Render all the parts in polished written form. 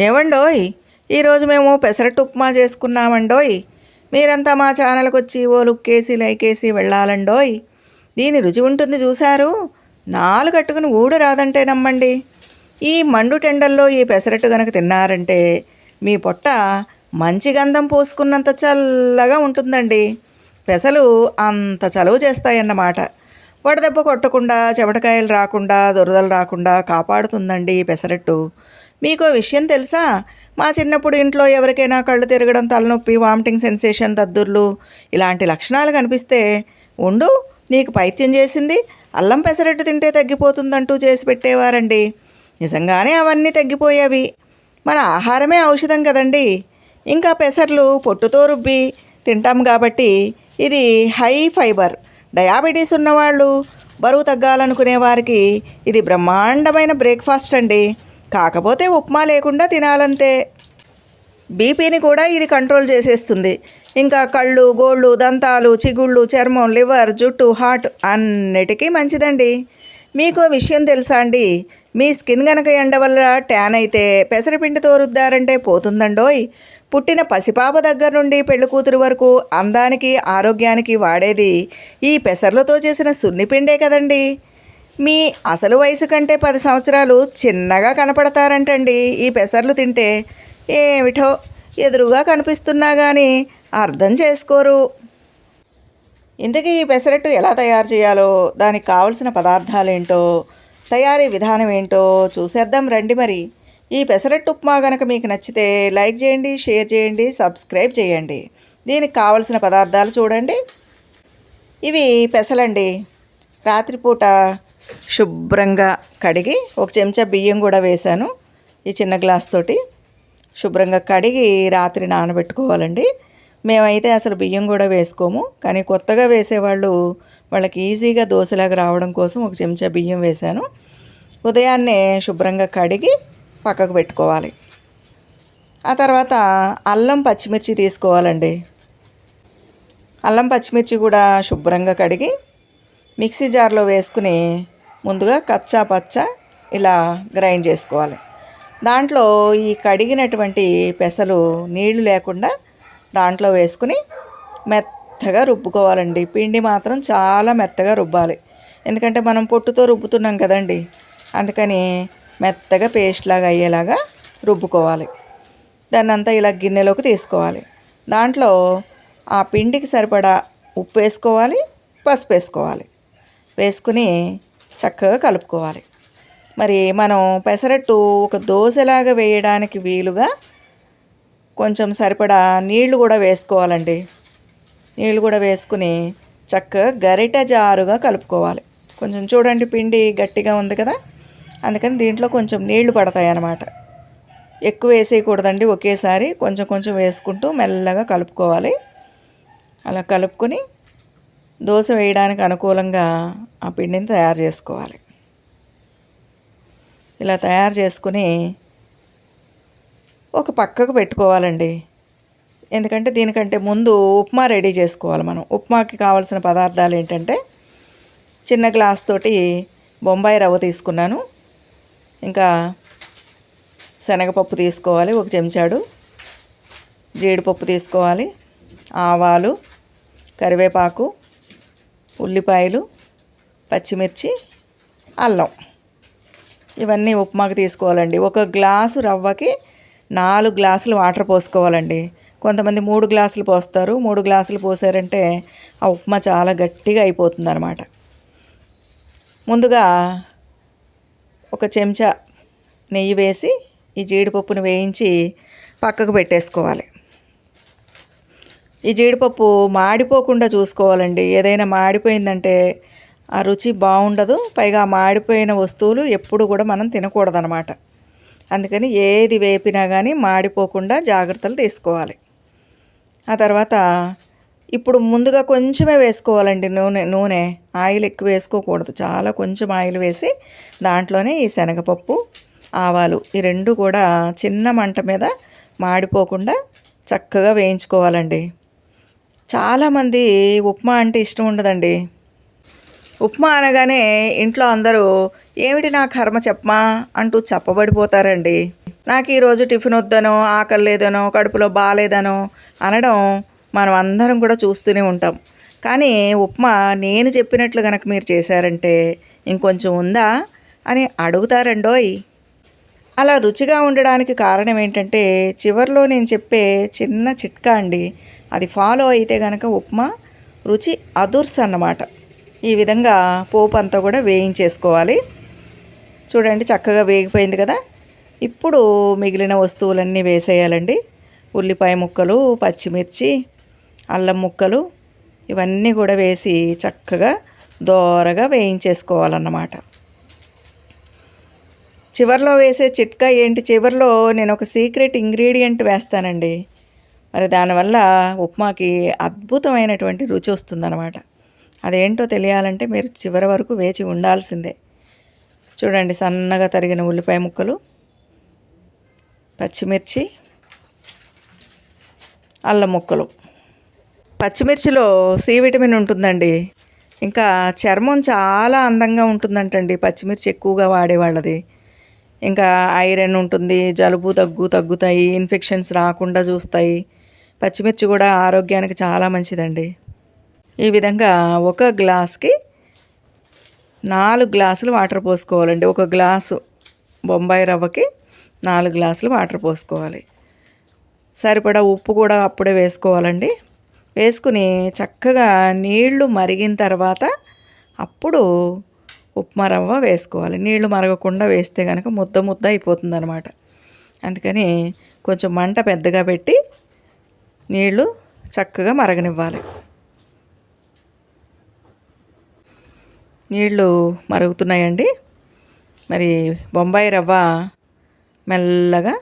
ఏవండోయ్, ఈరోజు మేము పెసరట్టు ఉప్మా చేసుకున్నామండోయ్. మీరంతా మా ఛానల్కి వచ్చి ఓ లుక్కేసి లైకేసి వెళ్ళాలండోయ్. దీని రుచి ఉంటుంది చూశారు, నాలుగట్టుకుని ఊడు రాదంటే నమ్మండి. ఈ మండు టెండల్లో ఈ పెసరట్టు కనుక తిన్నారంటే మీ పొట్ట మంచి గంధం పోసుకున్నంత చల్లగా ఉంటుందండి. పెసలు అంత చలువ చేస్తాయన్నమాట. వడదెబ్బ కొట్టకుండా, చెమటకాయలు రాకుండా, దురదలు రాకుండా కాపాడుతుందండి ఈ పెసరట్టు. మీకో విషయం తెలుసా? మా చిన్నప్పుడు ఇంట్లో ఎవరికైనా కళ్ళు తిరగడం, తలనొప్పి, వామిటింగ్ సెన్సేషన్, దద్దుర్లు ఇలాంటి లక్షణాలు కనిపిస్తే, ఉండు నీకు పైత్యం చేసింది, అల్లం పెసరట్టు తింటే తగ్గిపోతుందంటూ చేసి పెట్టేవారండి. నిజంగానే అవన్నీ తగ్గిపోయేవి. మన ఆహారమే ఔషధం కదండి. ఇంకా పెసర్లు పొట్టుతో రుబ్బి తింటాం కాబట్టి ఇది హై ఫైబర్. డయాబెటీస్ ఉన్నవాళ్ళు, బరువు తగ్గాలనుకునే వారికి ఇది బ్రహ్మాండమైన బ్రేక్ఫాస్ట్ అండి. కాకపోతే ఉప్మా లేకుండా తినాలంతే. బీపీని కూడా ఇది కంట్రోల్ చేసేస్తుంది. ఇంకా కళ్ళు, గోళ్ళు, దంతాలు, చిగుళ్ళు, చర్మం, లివర్, జుట్టు, హార్ట్ అన్నిటికీ మంచిదండి. మీకో విషయం తెలుసా అండి? మీ స్కిన్ గనక ఎండ వల్ల ట్యాన్ అయితే పెసరపిండితో రుద్దారంటే పోతుందండోయ్. పుట్టిన పసిపాప దగ్గర నుండి పెళ్లి కూతురు వరకు అందానికి, ఆరోగ్యానికి వాడేది ఈ పెసర్లతో చేసిన సున్నిపిండే కదండి. మీ అసలు వయసు కంటే 10 సంవత్సరాలు చిన్నగా కనపడతారంటండి ఈ పెసర్లు తింటే. ఏమిటో ఎదురుగా కనిపిస్తున్నా కానీ అర్థం చేసుకోరు. ఇంతకీ ఈ పెసరట్టు ఎలా తయారు చేయాలో, దానికి కావలసిన పదార్థాలు ఏంటో, తయారీ విధానం ఏంటో చూసేద్దాం రండి. మరి ఈ పెసరట్టు ఉప్మా కనుక మీకు నచ్చితే లైక్ చేయండి, షేర్ చేయండి, సబ్స్క్రైబ్ చేయండి. దీనికి కావలసిన పదార్థాలు చూడండి. ఇవి పెసలండి. రాత్రిపూట శుభ్రంగా కడిగి, ఒక చెంచా బియ్యం కూడా వేశాను ఈ చిన్న గ్లాస్ తోటి. శుభ్రంగా కడిగి రాత్రి నానబెట్టుకోవాలండి. మేమైతే అసలు బియ్యం కూడా వేసుకోము, కానీ కొత్తగా వేసేవాళ్ళు వాళ్ళకి ఈజీగా దోశలాగా రావడం కోసం ఒక చెంచా బియ్యం వేశాను. ఉదయాన్నే శుభ్రంగా కడిగి పక్కకు పెట్టుకోవాలి. ఆ తర్వాత అల్లం పచ్చిమిర్చి తీసుకోవాలండి. అల్లం పచ్చిమిర్చి కూడా శుభ్రంగా కడిగి మిక్సీ జార్లో వేసుకుని ముందుగా కచ్చా పచ్చ ఇలా గ్రైండ్ చేసుకోవాలి. దాంట్లో ఈ కడిగినటువంటి పెసలు నీళ్లు లేకుండా దాంట్లో వేసుకుని మెత్తగా రుబ్బుకోవాలండి. పిండి మాత్రం చాలా మెత్తగా రుబ్బాలి, ఎందుకంటే మనం పొట్టుతో రుబ్బుతున్నాం కదండి. అందుకని మెత్తగా పేస్ట్ లాగా అయ్యేలాగా రుబ్బుకోవాలి. దాన్ని అంతా ఇలా గిన్నెలోకి తీసుకోవాలి. దాంట్లో ఆ పిండికి సరిపడా ఉప్పు వేసుకోవాలి, పసుపు వేసుకోవాలి. వేసుకుని చక్కగా కలుపుకోవాలి. మరి మనం పెసరట్టు ఒక దోశలాగా వేయడానికి వీలుగా కొంచెం సరిపడా నీళ్లు కూడా వేసుకోవాలండి. నీళ్లు కూడా వేసుకుని చక్కగా గరిటె జారుగా కలుపుకోవాలి. కొంచెం చూడండి, పిండి గట్టిగా ఉంది కదా, అందుకని దీంట్లో కొంచెం నీళ్లు పడతాయి అన్నమాట. ఎక్కువ వేసేయకూడదండి, ఒకేసారి కొంచెం కొంచెం వేసుకుంటూ మెల్లగా కలుపుకోవాలి. అలా కలుపుకొని దోశ వేయడానికి అనుకూలంగా ఆ పిండిని తయారు చేసుకోవాలి. ఇలా తయారు చేసుకుని ఒక పక్కకు పెట్టుకోవాలండి. ఎందుకంటే దీనికంటే ముందు ఉప్మా రెడీ చేసుకోవాలి మనం. ఉప్మాకి కావాల్సిన పదార్థాలు ఏంటంటే, చిన్న గ్లాస్ తోటి బొంబాయి రవ్వ తీసుకున్నాను. ఇంకా శనగపప్పు తీసుకోవాలి, ఒక చెంచాడు జీడిపప్పు తీసుకోవాలి, ఆవాలు, కరివేపాకు, ఉల్లిపాయలు, పచ్చిమిర్చి, అల్లం, ఇవన్నీ ఉప్మాకి తీసుకోవాలండి. ఒక గ్లాసు రవ్వకి 4 గ్లాసులు వాటర్ పోసుకోవాలండి. కొంతమంది 3 గ్లాసులు పోస్తారు. 3 గ్లాసులు పోసారంటే ఆ ఉప్మా చాలా గట్టిగా అయిపోతుంది అన్నమాట. ముందుగా ఒక చెంచా నెయ్యి వేసి ఈ జీడిపప్పును వేయించి పక్కకు పెట్టేసుకోవాలి. ఈ జీడిపప్పు మాడిపోకుండా చూసుకోవాలండి. ఏదైనా మాడిపోయిందంటే ఆ రుచి బాగుండదు. పైగా మాడిపోయిన వస్తువులు ఎప్పుడు కూడా మనం తినకూడదనమాట. అందుకని ఏది వేపినా కానీ మాడిపోకుండా జాగ్రత్తలు తీసుకోవాలి. ఆ తర్వాత ఇప్పుడు ముందుగా కొంచెమే వేసుకోవాలండి నూనె. ఆయిల్ ఎక్కువ వేసుకోకూడదు, చాలా కొంచెం ఆయిల్ వేసి దాంట్లోనే ఈ శనగపప్పు, ఆవాలు ఈ రెండు కూడా చిన్న మంట మీద మాడిపోకుండా చక్కగా వేయించుకోవాలండి. చాలామంది ఉప్మా అంటే ఇష్టం ఉండదండి. ఉప్మా అనగానే ఇంట్లో అందరూ ఏమిటి నా కర్మ చెప్పమా అంటూ చెప్పబడిపోతారండి. నాకు ఈరోజు టిఫిన్ వద్దనో, ఆకలి లేదనో, కడుపులో బాగాలేదనో అనడం మనం అందరం కూడా చూస్తూనే ఉంటాం. కానీ ఉప్మా నేను చెప్పినట్లు కనుక మీరు చేశారంటే ఇంకొంచెం ఉందా అని అడుగుతారండోయ్. అలా రుచిగా ఉండడానికి కారణం ఏంటంటే చివరిలో నేను చెప్పే చిన్న చిట్కా అండి. అది ఫాలో అయితే కనుక ఉప్మా రుచి అదుర్స్ అన్నమాట. ఈ విధంగా పోపు అంతా కూడా వేయించేసుకోవాలి. చూడండి చక్కగా వేగిపోయింది కదా. ఇప్పుడు మిగిలిన వస్తువులన్నీ వేసేయాలండి. ఉల్లిపాయ ముక్కలు, పచ్చిమిర్చి, అల్లం ముక్కలు ఇవన్నీ కూడా వేసి చక్కగా దోరగా వేయించేసుకోవాలన్నమాట. చివరిలో వేసే చిట్కా ఏంటి, చివరిలో నేను ఒక సీక్రెట్ ఇంగ్రీడియంట్ వేస్తానండి. మరి దానివల్ల ఉప్మాకి అద్భుతమైనటువంటి రుచి వస్తుందన్నమాట. అదేంటో తెలియాలంటే మీరు చివరి వరకు వేచి ఉండాల్సిందే. చూడండి సన్నగా తరిగిన ఉల్లిపాయ ముక్కలు, పచ్చిమిర్చి, అల్లం ముక్కలు. పచ్చిమిర్చిలో సి విటమిన్ ఉంటుందండి. ఇంకా చర్మం చాలా అందంగా ఉంటుందంటండి పచ్చిమిర్చి ఎక్కువగా వాడేవాళ్ళది. ఇంకా ఐరన్ ఉంటుంది, జలుబు తగ్గుతాయి, ఇన్ఫెక్షన్స్ రాకుండా చూస్తాయి. పచ్చిమిర్చి కూడా ఆరోగ్యానికి చాలా మంచిదండి. ఈ విధంగా ఒక గ్లాస్కి 4 గ్లాసులు వాటర్ పోసుకోవాలండి. ఒక గ్లాసు బొంబాయి రవ్వకి 4 గ్లాసులు వాటర్ పోసుకోవాలి. సరిపడా ఉప్పు కూడా అప్పుడే వేసుకోవాలండి. వేసుకుని చక్కగా నీళ్లు మరిగిన తర్వాత అప్పుడు ఉప్మా రవ్వ వేసుకోవాలి. నీళ్లు మరగకుండా వేస్తే కనుక ముద్ద అయిపోతుంది అనమాట. అందుకని కొంచెం మంట పెద్దగా పెట్టి నీళ్లు చక్కగా మరగనివ్వాలి. నీళ్లు మరుగుతున్నాయండి. మరి బొంబాయి రవ్వ మెల్లగా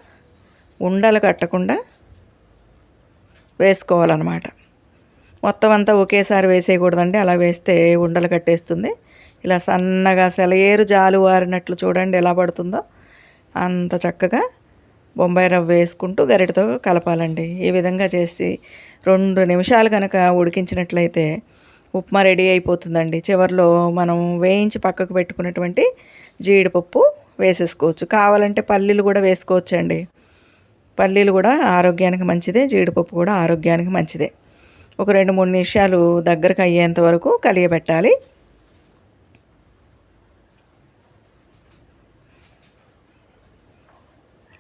ఉండలు కట్టకుండా వేసుకోవాలన్నమాట. మొత్తం అంతా ఒకేసారి వేసేయకూడదండి. అలా వేస్తే ఉండలు కట్టేస్తుంది. ఇలా సన్నగా సెలయేరు జాలు వారినట్లు చూడండి ఎలా పడుతుందో అంత చక్కగా బొంబాయి రవ్వ వేసుకుంటూ గరిటతో కలపాలండి. ఈ విధంగా చేసి 2 నిమిషాలు కనుక ఉడికించినట్లయితే ఉప్మా రెడీ అయిపోతుందండి. చివరిలో మనం వేయించి పక్కకు పెట్టుకున్నటువంటి జీడిపప్పు వేసేసుకోవచ్చు. కావాలంటే పల్లీలు కూడా వేసుకోవచ్చండి. పల్లీలు కూడా ఆరోగ్యానికి మంచిదే, జీడిపప్పు కూడా ఆరోగ్యానికి మంచిదే. ఒక 2-3 నిమిషాలు దగ్గరకు అయ్యేంత వరకు కలియబెట్టాలి.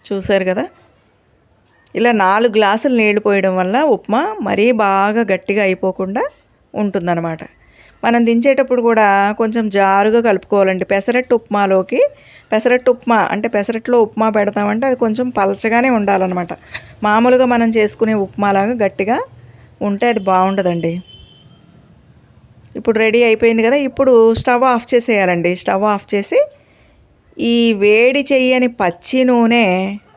చూసారు కదా, ఇలా 4 గ్లాసులు నీళ్లు పోయడం వల్ల ఉప్మా మరీ బాగా గట్టిగా అయిపోకుండా ఉంటుందన్నమాట. మనం దించేటప్పుడు కూడా కొంచెం జారుగా కలుపుకోవాలండి. పెసరట్టు ఉప్మా అంటే పెసరట్లో ఉప్మా పెడతామంటే అది కొంచెం పలచగానే ఉండాలన్నమాట. మామూలుగా మనం చేసుకునే ఉప్మాలాగా గట్టిగా ఉంటే అది బాగుండదండి. ఇప్పుడు రెడీ అయిపోయింది కదా. ఇప్పుడు స్టవ్ ఆఫ్ చేసేయాలండి. స్టవ్ ఆఫ్ చేసి ఈ వేడి చెయ్యని పచ్చి నూనె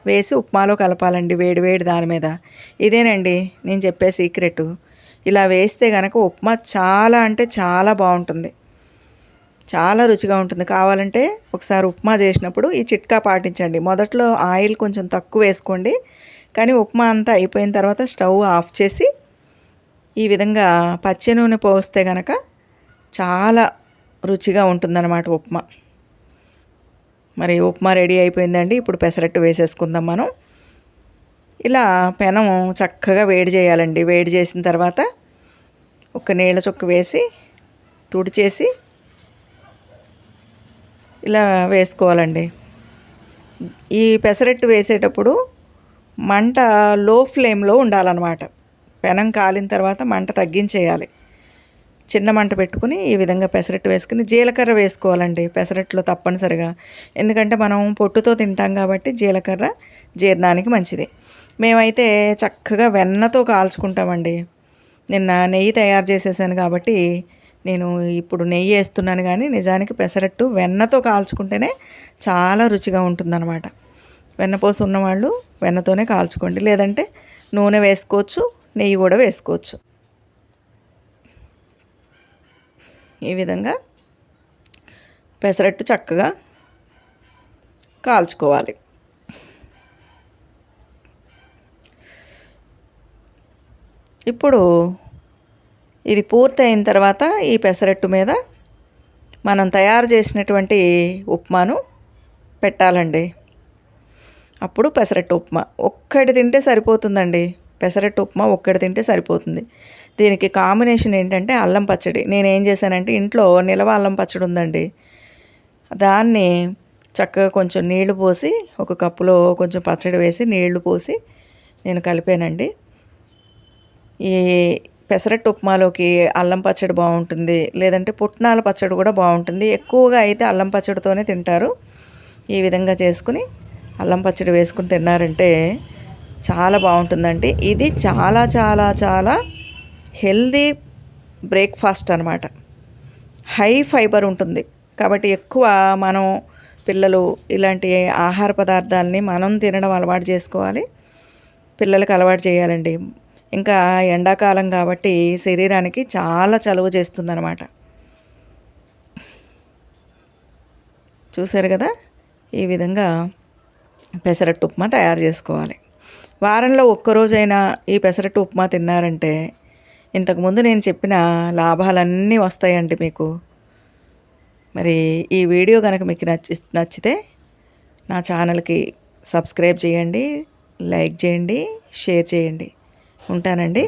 వేసి ఉప్మాలో కలపాలండి. వేడి దాని మీద. ఇదేనండి నేను చెప్పే సీక్రెట్. ఇలా వేస్తే కనుక ఉప్మా చాలా అంటే చాలా బాగుంటుంది, చాలా రుచిగా ఉంటుంది. కావాలంటే ఒకసారి ఉప్మా చేసినప్పుడు ఈ చిట్కా పాటించండి. మొదట్లో ఆయిల్ కొంచెం తక్కువ వేసుకోండి, కానీ ఉప్మా అంతా అయిపోయిన తర్వాత స్టవ్ ఆఫ్ చేసి ఈ విధంగా పచ్చి నూనె పోస్తే కనుక చాలా రుచిగా ఉంటుందన్నమాట ఉప్మా. మరి ఉప్మా రెడీ అయిపోయిందండి. ఇప్పుడు పెసరట్టు వేసేసుకుందాం మనం. ఇలా పెనం చక్కగా వేడి చేయాలండి. వేడి చేసిన తర్వాత ఒక నీళ్ళ చుక్క వేసి తుడిచేసి ఇలా వేసుకోవాలండి. ఈ పెసరట్టు వేసేటప్పుడు మంట లో ఫ్లేమ్లో ఉండాలన్నమాట. పెనం కాలిన తర్వాత మంట తగ్గించేయాలి. చిన్న మంట పెట్టుకుని ఈ విధంగా పెసరట్టు వేసుకుని జీలకర్ర వేసుకోవాలండి పెసరట్టులో తప్పనిసరిగా. ఎందుకంటే మనం పొట్టుతో తింటాం కాబట్టి జీలకర్ర జీర్ణానికి మంచిది. మేమైతే చక్కగా వెన్నతో కాల్చుకుంటామండి. నిన్న నెయ్యి తయారు చేసేసాను కాబట్టి నేను ఇప్పుడు నెయ్యి వేస్తున్నాను, కానీ నిజానికి పెసరట్టు వెన్నతో కాల్చుకుంటేనే చాలా రుచిగా ఉంటుందన్నమాట. వెన్నపూస ఉన్నవాళ్ళు వెన్నతోనే కాల్చుకోండి, లేదంటే నూనె వేసుకోవచ్చు, నెయ్యి కూడా వేసుకోవచ్చు. ఈ విధంగా పెసరట్టు చక్కగా కాల్చుకోవాలి. ఇప్పుడు ఇది పూర్తయిన తర్వాత ఈ పెసరట్టు మీద మనం తయారు చేసినటువంటి ఉప్మాను పెట్టాలండి. అప్పుడు పెసరట్టు ఉప్మా ఒక్కటి తింటే సరిపోతుందండి. పెసరట్టు ఉప్మా ఒక్కటి తింటే సరిపోతుంది. దీనికి కాంబినేషన్ ఏంటంటే అల్లం పచ్చడి. నేనేం చేశానంటే ఇంట్లో నిలవ అల్లం పచ్చడి ఉందండి. దాన్ని చక్కగా కొంచెం నీళ్లు పోసి ఒక కప్పులో కొంచెం పచ్చడి వేసి నీళ్లు పోసి నేను కలిపానండి. ఈ పెసరట్టు ఉప్మాలోకి అల్లం పచ్చడి బాగుంటుంది, లేదంటే పుట్నాల పచ్చడి కూడా బాగుంటుంది. ఎక్కువగా అయితే అల్లం పచ్చడితోనే తింటారు. ఈ విధంగా చేసుకుని అల్లం పచ్చడి వేసుకుని తిన్నారంటే చాలా బాగుంటుందండి. ఇది చాలా చాలా చాలా హెల్దీ బ్రేక్ఫాస్ట్ అనమాట. హై ఫైబర్ ఉంటుంది కాబట్టి ఎక్కువ మనం పిల్లలు ఇలాంటి ఆహార పదార్థాలని మనం తినడం అలవాటు చేసుకోవాలి, పిల్లలకు అలవాటు చేయాలండి. ఇంకా ఎండాకాలం కాబట్టి శరీరానికి చాలా చలువ చేస్తుందన్నమాట. చూసారు కదా, ఈ విధంగా పెసరట్టు ఉప్మా తయారు చేసుకోవాలి. వారంలో ఒక్కరోజైనా ఈ పెసరట్టు ఉప్మా తిన్నారంటే ఇంతకుముందు నేను చెప్పిన లాభాలన్నీ వస్తాయండి మీకు. మరి ఈ వీడియో కనుక మీకు నచ్చితే నా ఛానల్కి సబ్స్క్రైబ్ చేయండి, లైక్ చేయండి, షేర్ చేయండి. ఉంటానండి.